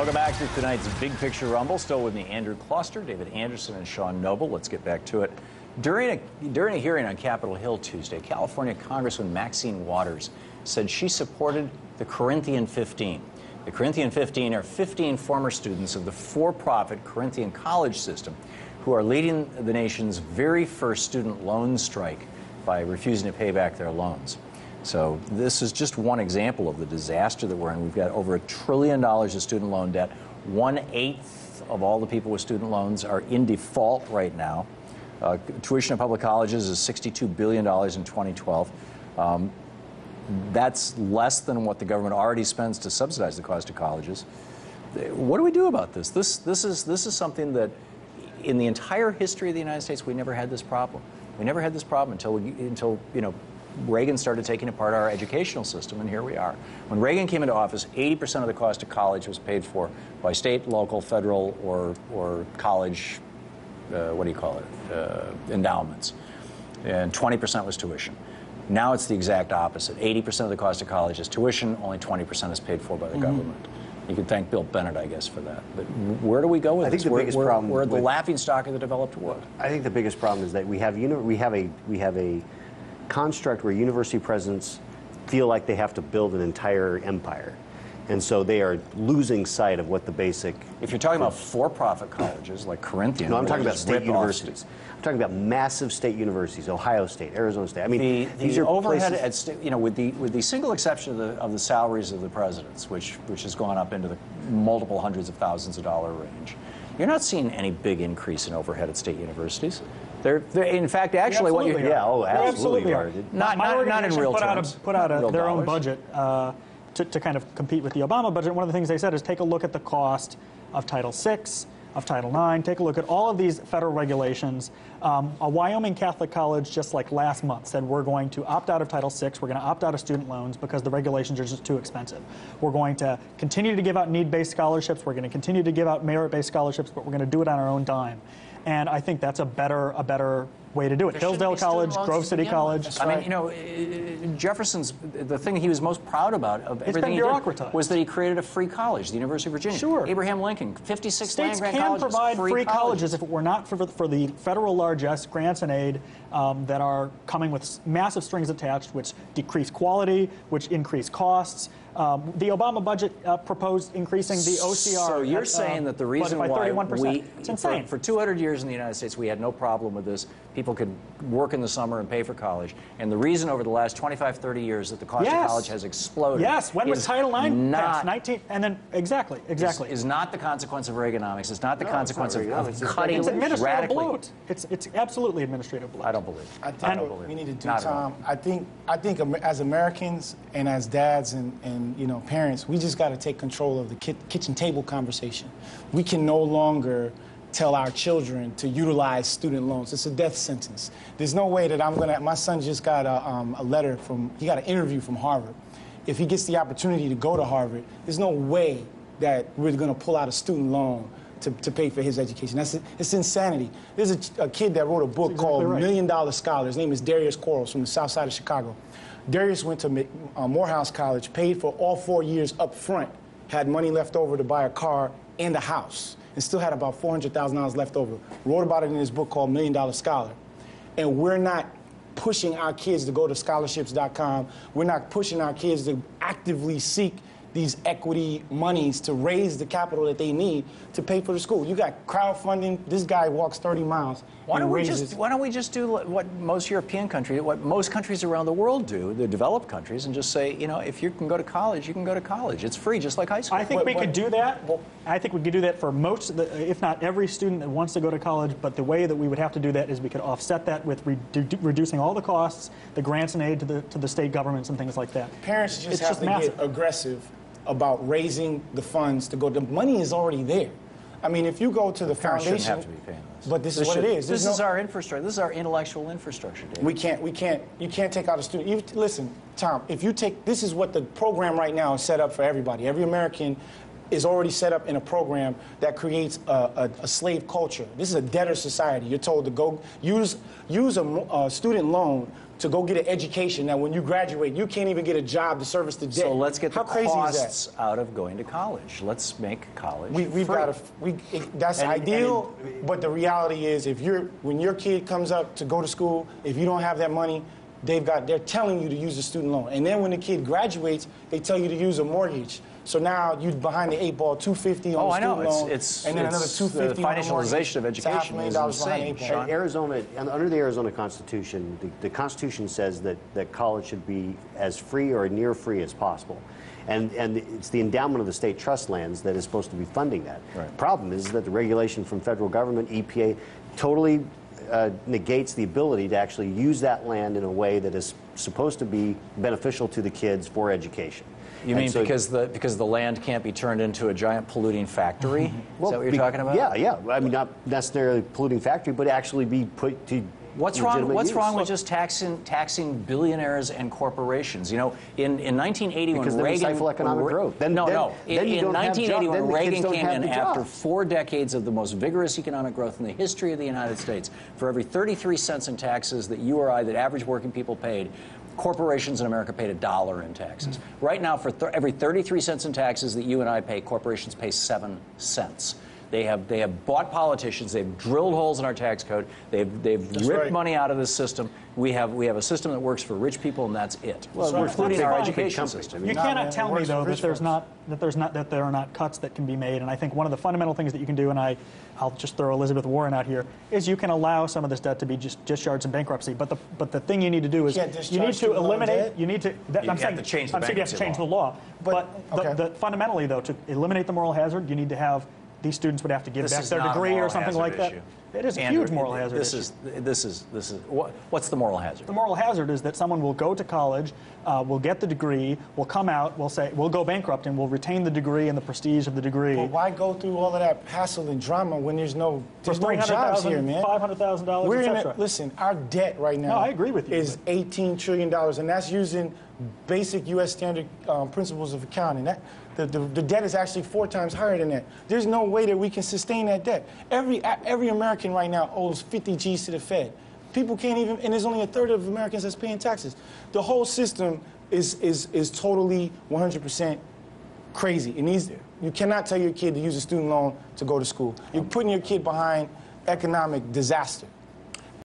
Welcome back to tonight's Big Picture Rumble. Still with me, Andrew Kloster, David Anderson, and Sean Noble. Let's get back to it. During a hearing on Capitol Hill Tuesday, California Congresswoman Maxine Waters said she supported the Corinthian 15. The Corinthian 15 are 15 former students of the for-profit Corinthian college system who are leading the nation's very first student loan strike by refusing to pay back their loans. So this is just one example of the disaster that we're in. We've got over $1 trillion of student loan debt. 1/8 of all the people with student loans are in default right now. Tuition in public colleges is $62 billion in 2012. That's less than what the government already spends to subsidize the cost of colleges. What do we do about this? This is something that, in the entire history of the United States, we never had this problem. We never had this problem until Reagan started taking apart our educational system, and here we are. When Reagan came into office, 80% of the cost of college was paid for by state, local, federal, or college, endowments, and 20% was tuition. Now it's the exact opposite. 80% of the cost of college is tuition, only 20% is paid for by the government. You can thank Bill Bennett, I guess, for that. But where do we go with this? I think the biggest problem we're the laughingstock of the developed world. I think the biggest problem is that we have a construct where university presidents feel like they have to build an entire empire. And so they are losing sight of what the basic... If you're talking about for-profit colleges like Corinthian... No, I'm talking about state universities. I'm talking about massive state universities, Ohio State, Arizona State. I mean, these are overhead places... at with the single exception of the salaries of the presidents, which has gone up into the multiple hundreds of thousands of dollar range, you're not seeing any big increase in overhead at state universities. They're in fact, actually, what you... Yeah, oh, absolutely are. Not in real terms. Put out their own budget to kind of compete with the Obama budget. One of the things they said is take a look at the cost of Title VI, of Title IX, take a look at all of these federal regulations. A Wyoming Catholic college, just like last month, said we're going to opt out of Title VI, we're going to opt out of student loans because the regulations are just too expensive. We're going to continue to give out need-based scholarships, we're going to continue to give out merit-based scholarships, but we're going to do it on our own dime. And I think that's a better way to do it. Hillsdale College, Grove City College. I mean, Jefferson's, the thing he was most proud about of everything he did was that he created a free college, the University of Virginia. Sure. Abraham Lincoln, 56 States land-grant can colleges, provide free colleges if it were not for the federal largesse, grants and aid that are coming with massive strings attached, which decrease quality, which increase costs. The Obama budget proposed increasing the OCR. So you're saying that the reason why it's insane. For 200 years in the United States, we had no problem with this. People could work in the summer and pay for college. And the reason over the last 25, 30 years that the cost of college has exploded. Yes, when was Title IX passed? And then, exactly. Is not the consequence of Reaganomics. It's not the consequence of cutting It's administrative radically. bloat. It's absolutely administrative bloat. I don't believe it. I think what we need to do, Tom, I think as Americans and as dads and parents, we just got to take control of the kitchen table conversation. We can no longer tell our children to utilize student loans. It's a death sentence. There's no way that my son just got a letter he got an interview from Harvard. If he gets the opportunity to go to Harvard, there's no way that we're going to pull out a student loan to pay for his education. It's insanity. There's a kid that wrote a book called $1 Million Scholar. His name is Darius Quarles from the south side of Chicago. Darius went to Morehouse College, paid for all 4 years up front, had money left over to buy a car and a house, and still had about $400,000 left over. Wrote about it in his book called $1 Million Scholar. And we're not pushing our kids to go to scholarships.com. We're not pushing our kids to actively seek these equity monies to raise the capital that they need to pay for the school. You got crowdfunding. This guy walks 30 miles. Why don't we just do what most European countries, what most countries around the world do, the developed countries, and just say, if you can go to college, you can go to college. It's free, just like high school. I think we could do that. I think we could do that for most, if not every student that wants to go to college. But the way that we would have to do that is we could offset that with reducing all the costs, the grants and aid to the state governments and things like that. Parents just have to get aggressive about raising the funds to go. The money is already there. I mean, if you go to the foundation, shouldn't have to be paying this. But this is what it is. This is our infrastructure. This is our intellectual infrastructure, David. You can't take out a student. Listen, Tom, if you take, this is what the program right now is set up for everybody. Every American is already set up in a program that creates a slave culture. This is a debtor society. You're told to go use a student loan to go get an education. Now, when you graduate, you can't even get a job to service the debt. So let's get How the crazy costs is that? out of going to college. Let's make college We've free. got to. That's ideal, but the reality is, when your kid comes up to go to school, if you don't have that money, they're telling you to use a student loan, and then when the kid graduates, they tell you to use a mortgage. So now you're behind the 8 ball, $250 on the student loan, and then another $250 the on the mortgage. financialization of education is insane. And Arizona, under the Arizona Constitution, the Constitution says that college should be as free or near free as possible. And it's the endowment of the state trust lands that is supposed to be funding that. Right. The problem is that the regulation from federal government, EPA, totally negates the ability to actually use that land in a way that is supposed to be beneficial to the kids for education. You mean because the land can't be turned into a giant polluting factory? Well, is that what you're talking about? Yeah. I mean, not necessarily polluting factory, but actually be put to What's wrong with just taxing billionaires and corporations? You know, in 1980 because when Reagan stifle economic growth. In 1980 when Reagan came in after jobs. 4 decades of the most vigorous economic growth in the history of the United States, for every 33 cents in taxes that you or I, that average working people paid, corporations in America paid $1 in taxes. Mm-hmm. Right now, for every 33 cents in taxes that you and I pay, corporations pay 7 cents. They have bought politicians. They've drilled holes in our tax code. They've ripped money out of this system. We have a system that works for rich people, and that's it. Well, including our education system. You cannot tell me though that there are not cuts that can be made. And I think one of the fundamental things that you can do, and I'll just throw Elizabeth Warren out here, is you can allow some of this debt to be just discharged in bankruptcy. But the thing you need to do is you need to eliminate. You need to. I'm saying you have to change the law. But fundamentally though, to eliminate the moral hazard, you need to have. These students would have to give back their degree or something like that. It is a huge moral hazard. What's the moral hazard? The moral hazard is that someone will go to college, will get the degree, will come out, we'll go bankrupt, and will retain the degree and the prestige of the degree. But why go through all of that hassle and drama when there's no jobs here, man? $500,000, etc. Listen, our debt right now I agree with you, is $18 trillion, and that's using basic U.S. standard principles of accounting. The debt is actually 4 times higher than that. There's no way that we can sustain that debt. Every American right now owes 50 G's to the Fed. People can't even, and there's only a third of Americans that's paying taxes. The whole system is totally 100% crazy. You cannot tell your kid to use a student loan to go to school. You're putting your kid behind economic disaster.